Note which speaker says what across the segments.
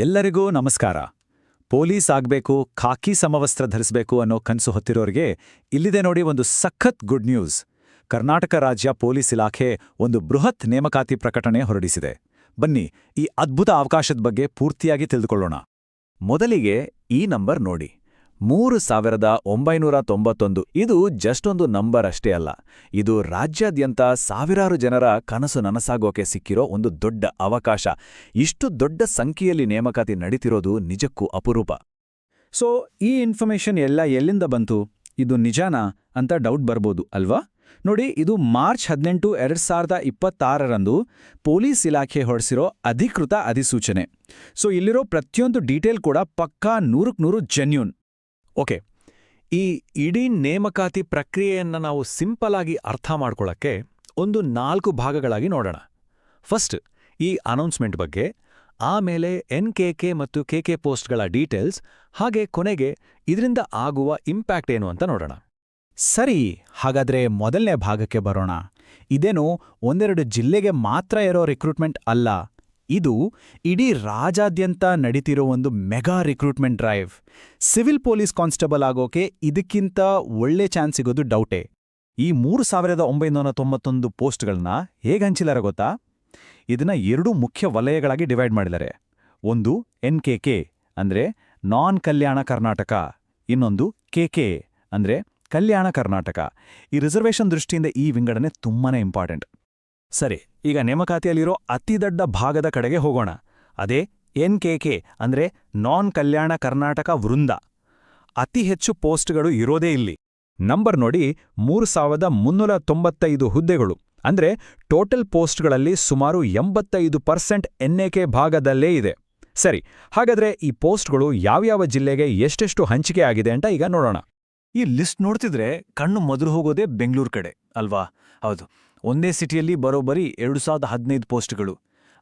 Speaker 1: ಎಲ್ಲರಿಗೂ ನಮಸ್ಕಾರ. ಪೊಲೀಸ್ ಆಗ್ಬೇಕು, ಖಾಕಿ ಸಮವಸ್ತ್ರ ಧರಿಸಬೇಕು ಅನ್ನೋ ಕನಸು ಹೊತ್ತಿರೋರಿಗೆ ಇಲ್ಲಿದೆ ನೋಡಿ ಒಂದು ಸಖತ್ ಗುಡ್ ನ್ಯೂಸ್. ಕರ್ನಾಟಕ ರಾಜ್ಯ ಪೊಲೀಸ್ ಇಲಾಖೆ ಒಂದು ಬೃಹತ್ ನೇಮಕಾತಿ ಪ್ರಕಟಣೆ ಹೊರಡಿಸಿದೆ. ಬನ್ನಿ, ಈ ಅದ್ಭುತ ಅವಕಾಶದ ಬಗ್ಗೆ ಪೂರ್ತಿಯಾಗಿ ತಿಳಿದುಕೊಳ್ಳೋಣ. ಮೊದಲಿಗೆ ಈ ನಂಬರ್ ನೋಡಿ, 3991. ಇದು ಜಸ್ಟ್ ಒಂದು ನಂಬರ್ ಅಷ್ಟೇ ಅಲ್ಲ, ಇದು ರಾಜ್ಯಾದ್ಯಂತ ಸಾವಿರಾರು ಜನರ ಕನಸು ನನಸಾಗೋಕೆ ಸಿಕ್ಕಿರೋ ಒಂದು ದೊಡ್ಡ ಅವಕಾಶ. ಇಷ್ಟು ದೊಡ್ಡ ಸಂಖ್ಯೆಯಲ್ಲಿ ನೇಮಕಾತಿ ನಡೀತಿರೋದು ನಿಜಕ್ಕೂ ಅಪರೂಪ.
Speaker 2: ಸೊ ಈ ಇನ್ಫಾರ್ಮೇಷನ್ ಎಲ್ಲ ಎಲ್ಲಿಂದ ಬಂತು? ಇದು ನಿಜಾನಾ ಅಂತ ಡೌಟ್ ಬರ್ಬೋದು ಅಲ್ವಾ? ನೋಡಿ, ಇದು ಮಾರ್ಚ್ 18, 2026ರಂದು ಪೊಲೀಸ್ ಇಲಾಖೆ ಹೊರಡಿಸಿರೋ ಅಧಿಕೃತ ಅಧಿಸೂಚನೆ. ಸೊ ಇಲ್ಲಿರೋ ಪ್ರತಿಯೊಂದು ಡೀಟೇಲ್ ಕೂಡ ಪಕ್ಕಾ 100% ಜೆನ್ಯೂನ್.
Speaker 1: ಓಕೆ, ಈ ಇಡೀ ನೇಮಕಾತಿ ಪ್ರಕ್ರಿಯೆಯನ್ನು ನಾವು ಸಿಂಪಲ್ ಆಗಿ ಅರ್ಥ ಮಾಡ್ಕೊಳ್ಳೋಕ್ಕೆ ಒಂದು 4 ಭಾಗಗಳಾಗಿ ನೋಡೋಣ. ಫಸ್ಟ್, ಈ ಅನೌನ್ಸ್ಮೆಂಟ್ ಬಗ್ಗೆ, ಆಮೇಲೆ NKK ಮತ್ತು KK ಪೋಸ್ಟ್ಗಳ ಡೀಟೇಲ್ಸ್, ಹಾಗೆ ಕೊನೆಗೆ ಇದರಿಂದ ಆಗುವ ಇಂಪ್ಯಾಕ್ಟ್ ಏನು ಅಂತ ನೋಡೋಣ.
Speaker 2: ಸರಿ, ಹಾಗಾದ್ರೆ ಮೊದಲನೇ ಭಾಗಕ್ಕೆ ಬರೋಣ. ಇದೇನು ಒಂದೆರಡು ಜಿಲ್ಲೆಗೆ ಮಾತ್ರ ಇರೋ ರಿಕ್ರೂಟ್ಮೆಂಟ್ ಅಲ್ಲ, ಇದು ಇಡೀ ರಾಜ್ಯಾದ್ಯಂತ ನಡೀತಿರೋ ಒಂದು mega recruitment drive. Civil police constable ಆಗೋಕೆ ಇದಕ್ಕಿಂತ ಒಳ್ಳೆ ಚಾನ್ಸ್ ಸಿಗೋದು ಡೌಟೇ. ಈ 3991 ಪೋಸ್ಟ್ಗಳನ್ನ ಹೇಗೆ ಹಂಚಿಲಾರ ಗೊತ್ತಾ? ಇದನ್ನ 2 ಮುಖ್ಯ ವಲಯಗಳಾಗಿ ಡಿವೈಡ್ ಮಾಡಿದ್ದಾರೆ. ಒಂದು NKK ಅಂದ್ರೆ ನಾನ್ ಕಲ್ಯಾಣ ಕರ್ನಾಟಕ, ಇನ್ನೊಂದು KK ಅಂದ್ರೆ ಕಲ್ಯಾಣ ಕರ್ನಾಟಕ. ಈ ರಿಸರ್ವೇಷನ್ ದೃಷ್ಟಿಯಿಂದ ಈ ವಿಂಗಡಣೆ ತುಂಬಾನೇ ಇಂಪಾರ್ಟೆಂಟ್. ಸರಿ, ಈಗ ನೇಮಕಾತಿಯಲ್ಲಿರೋ ಅತಿ ದೊಡ್ಡ ಭಾಗದ ಕಡೆಗೆ ಹೋಗೋಣ. ಅದೇ NKK ಅಂದ್ರೆ ನಾನ್ ಕಲ್ಯಾಣ ಕರ್ನಾಟಕ ವೃಂದ. ಅತಿ ಹೆಚ್ಚು ಪೋಸ್ಟ್ಗಳು ಇರೋದೇ ಇಲ್ಲಿ. ನಂಬರ್ ನೋಡಿ, 3395 ಹುದ್ದೆಗಳು. ಅಂದ್ರೆ ಟೋಟಲ್ ಪೋಸ್ಟ್ಗಳಲ್ಲಿ ಸುಮಾರು 85% NKK ಭಾಗದಲ್ಲೇ ಇದೆ. ಸರಿ, ಹಾಗಾದ್ರೆ ಈ ಪೋಸ್ಟ್ಗಳು ಯಾವ್ಯಾವ ಜಿಲ್ಲೆಗೆ ಎಷ್ಟೆಷ್ಟು ಹಂಚಿಕೆ ಆಗಿದೆ ಅಂತ ಈಗ ನೋಡೋಣ. ಈ ಲಿಸ್ಟ್ ನೋಡ್ತಿದ್ರೆ ಕಣ್ಣು ಮೊದಲು ಹೋಗೋದೇ ಬೆಂಗಳೂರು ಕಡೆ ಅಲ್ವಾ? ಹೌದು, ಒಂದೇ ಸಿಟಿಯಲ್ಲಿ ಬರೋಬ್ಬರಿ 2015 ಪೋಸ್ಟ್ಗಳು.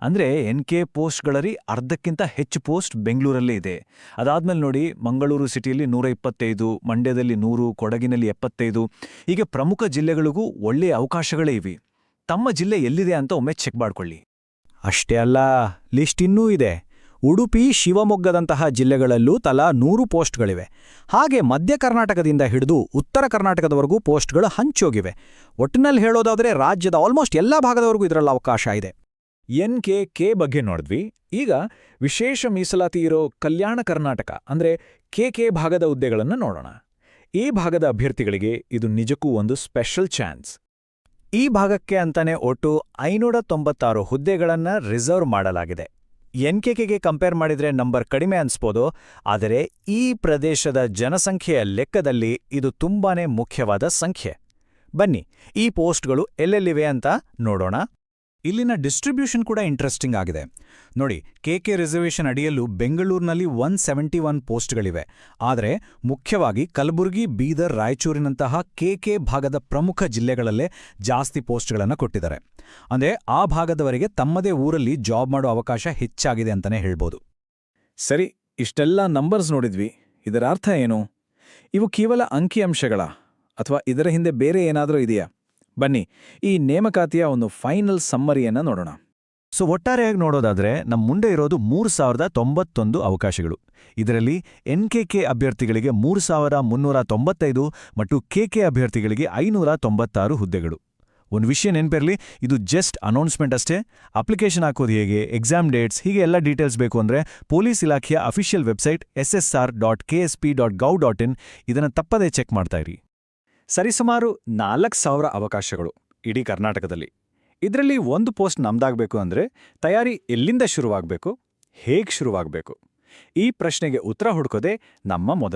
Speaker 2: ಅಂದ್ರೆ NK ಪೋಸ್ಟ್ಗಳಲ್ಲಿ ಅರ್ಧಕ್ಕಿಂತ ಹೆಚ್ಚು ಪೋಸ್ಟ್ ಬೆಂಗಳೂರಲ್ಲೇ ಇದೆ. ಅದಾದ್ಮೇಲೆ ನೋಡಿ, ಮಂಗಳೂರು ಸಿಟಿಯಲ್ಲಿ 125, ಮಂಡ್ಯದಲ್ಲಿ 100, ಕೊಡಗಿನಲ್ಲಿ 75. ಹೀಗೆ ಪ್ರಮುಖ ಜಿಲ್ಲೆಗಳಿಗೂ ಒಳ್ಳೆಯ ಅವಕಾಶಗಳೇ ಇವೆ. ತಮ್ಮ ಜಿಲ್ಲೆ ಎಲ್ಲಿದೆ ಅಂತ ಒಮ್ಮೆ ಚೆಕ್ ಮಾಡ್ಕೊಳ್ಳಿ. ಅಷ್ಟೇ ಅಲ್ಲ, ಲಿಸ್ಟ್ ಇನ್ನೂ ಇದೆ. ಉಡುಪಿ, ಶಿವಮೊಗ್ಗದಂತಹ ಜಿಲ್ಲೆಗಳಲ್ಲೂ ತಲಾ 100 ಪೋಸ್ಟ್ಗಳಿವೆ. ಹಾಗೆ ಮಧ್ಯ ಕರ್ನಾಟಕದಿಂದ ಹಿಡಿದು ಉತ್ತರ ಕರ್ನಾಟಕದವರೆಗೂ ಪೋಸ್ಟ್ಗಳು ಹಂಚೋಗಿವೆ. ಒಟ್ಟಿನಲ್ಲಿ ಹೇಳೋದಾದ್ರೆ ರಾಜ್ಯದ ಆಲ್ಮೋಸ್ಟ್ ಎಲ್ಲಾ ಭಾಗದವರೆಗೂ ಇದರಲ್ಲಿ ಅವಕಾಶ ಇದೆ.
Speaker 1: NKK ಬಗ್ಗೆ ನೋಡಿದ್ವಿ. ಈಗ ವಿಶೇಷ ಮೀಸಲಾತಿ ಇರೋ ಕಲ್ಯಾಣ ಕರ್ನಾಟಕ ಅಂದ್ರೆ KK ಭಾಗದ ಹುದ್ದೆಗಳನ್ನು ನೋಡೋಣ. ಈ ಭಾಗದ ಅಭ್ಯರ್ಥಿಗಳಿಗೆ ಇದು ನಿಜಕ್ಕೂ ಒಂದು ಸ್ಪೆಷಲ್ ಚಾನ್ಸ್.
Speaker 2: ಈ ಭಾಗಕ್ಕೆ ಅಂತಾನೆ ಒಟ್ಟು 596 ಹುದ್ದೆಗಳನ್ನ ರಿಸರ್ವ್ ಮಾಡಲಾಗಿದೆ. NKKಗೆ ಕಂಪೇರ್ ಮಾಡಿದ್ರೆ ನಂಬರ್ ಕಡಿಮೆ ಅನ್ಸ್ಬೋದು, ಆದರೆ ಈ ಪ್ರದೇಶದ ಜನಸಂಖ್ಯೆಯ ಲೆಕ್ಕದಲ್ಲಿ ಇದು ತುಂಬಾನೇ ಮುಖ್ಯವಾದ ಸಂಖ್ಯೆ. ಬನ್ನಿ, ಈ ಪೋಸ್ಟ್ಗಳು ಎಲ್ಲೆಲ್ಲಿವೆ ಅಂತ ನೋಡೋಣ. ಇಲ್ಲಿನ ಡಿಸ್ಟ್ರಿಬ್ಯೂಷನ್ ಕೂಡ ಇಂಟ್ರೆಸ್ಟಿಂಗ್ ಆಗಿದೆ. ನೋಡಿ, KK ರಿಸರ್ವೇಷನ್ ಅಡಿಯಲ್ಲೂ ಬೆಂಗಳೂರಿನಲ್ಲಿ 171 ಪೋಸ್ಟ್ಗಳಿವೆ. ಆದರೆ ಮುಖ್ಯವಾಗಿ ಕಲಬುರಗಿ, ಬೀದರ್, ರಾಯಚೂರಿನಂತಹ KK ಭಾಗದ ಪ್ರಮುಖ ಜಿಲ್ಲೆಗಳಲ್ಲೇ ಜಾಸ್ತಿ ಪೋಸ್ಟ್ಗಳನ್ನು ಕೊಟ್ಟಿದ್ದಾರೆ. ಅಂದ್ರೆ ಆ ಭಾಗದವರೆಗೆ ತಮ್ಮದೇ ಊರಲ್ಲಿ ಜಾಬ್ ಮಾಡೋ ಅವಕಾಶ ಹೆಚ್ಚಾಗಿದೆ ಅಂತಾನೆ ಹೇಳ್ಬೋದು.
Speaker 1: ಸರಿ, ಇಷ್ಟೆಲ್ಲ ನಂಬರ್ಸ್ ನೋಡಿದ್ವಿ. ಇದರ ಅರ್ಥ ಏನು? ಇವು ಕೇವಲ ಅಂಕಿಅಂಶಗಳ ಅಥವಾ ಇದರ ಹಿಂದೆ ಬೇರೆ ಏನಾದರೂ ಇದೆಯಾ? ಬನ್ನಿ, ಈ ನೇಮಕಾತಿಯ ಒಂದು ಫೈನಲ್ ಸಮ್ಮರಿಯನ್ನು ನೋಡೋಣ.
Speaker 2: ಸೊ ಒಟ್ಟಾರೆಯಾಗಿ ನೋಡೋದಾದ್ರೆ ನಮ್ಮ ಮುಂದೆ ಇರೋದು 3091 ಅವಕಾಶಗಳು. ಇದರಲ್ಲಿ NKK ಅಭ್ಯರ್ಥಿಗಳಿಗೆ 3395 ಮತ್ತು KK ಅಭ್ಯರ್ಥಿಗಳಿಗೆ 596 ಹುದ್ದೆಗಳು. ಒಂದು ವಿಷಯ ನೆನಪಿರಲಿ, ಇದು ಜಸ್ಟ್ ಅನೌನ್ಸ್ಮೆಂಟ್ ಅಷ್ಟೇ. ಅಪ್ಲಿಕೇಶನ್ ಹಾಕೋದು ಹೇಗೆ, ಎಕ್ಸಾಮ್ ಡೇಟ್ಸ್, ಹೀಗೆ ಎಲ್ಲ ಡೀಟೇಲ್ಸ್ ಬೇಕು ಅಂದರೆ ಪೊಲೀಸ್ ಇಲಾಖೆಯ ಅಫಿಷಿಯಲ್ ವೆಬ್ಸೈಟ್ ssr.ksp.gov.in ಇದನ್ನು ತಪ್ಪದೇ ಚೆಕ್ ಮಾಡ್ತಾ ಇರಿ.
Speaker 1: ಸರಿಸುಮಾರು 4000 ಅವಕಾಶಗಳು ಇಡೀ ಕರ್ನಾಟಕದಲ್ಲಿ. ಇದರಲ್ಲಿ ಒಂದು ಪೋಸ್ಟ್ ನಮ್ದಾಗಬೇಕು ಅಂದರೆ ತಯಾರಿ ಎಲ್ಲಿಂದ ಶುರುವಾಗಬೇಕು, ಹೇಗೆ ಶುರುವಾಗಬೇಕು? ಈ ಪ್ರಶ್ನೆಗೆ ಉತ್ತರ ಹುಡುಕೋದೇ ನಮ್ಮ ಮೊದಲ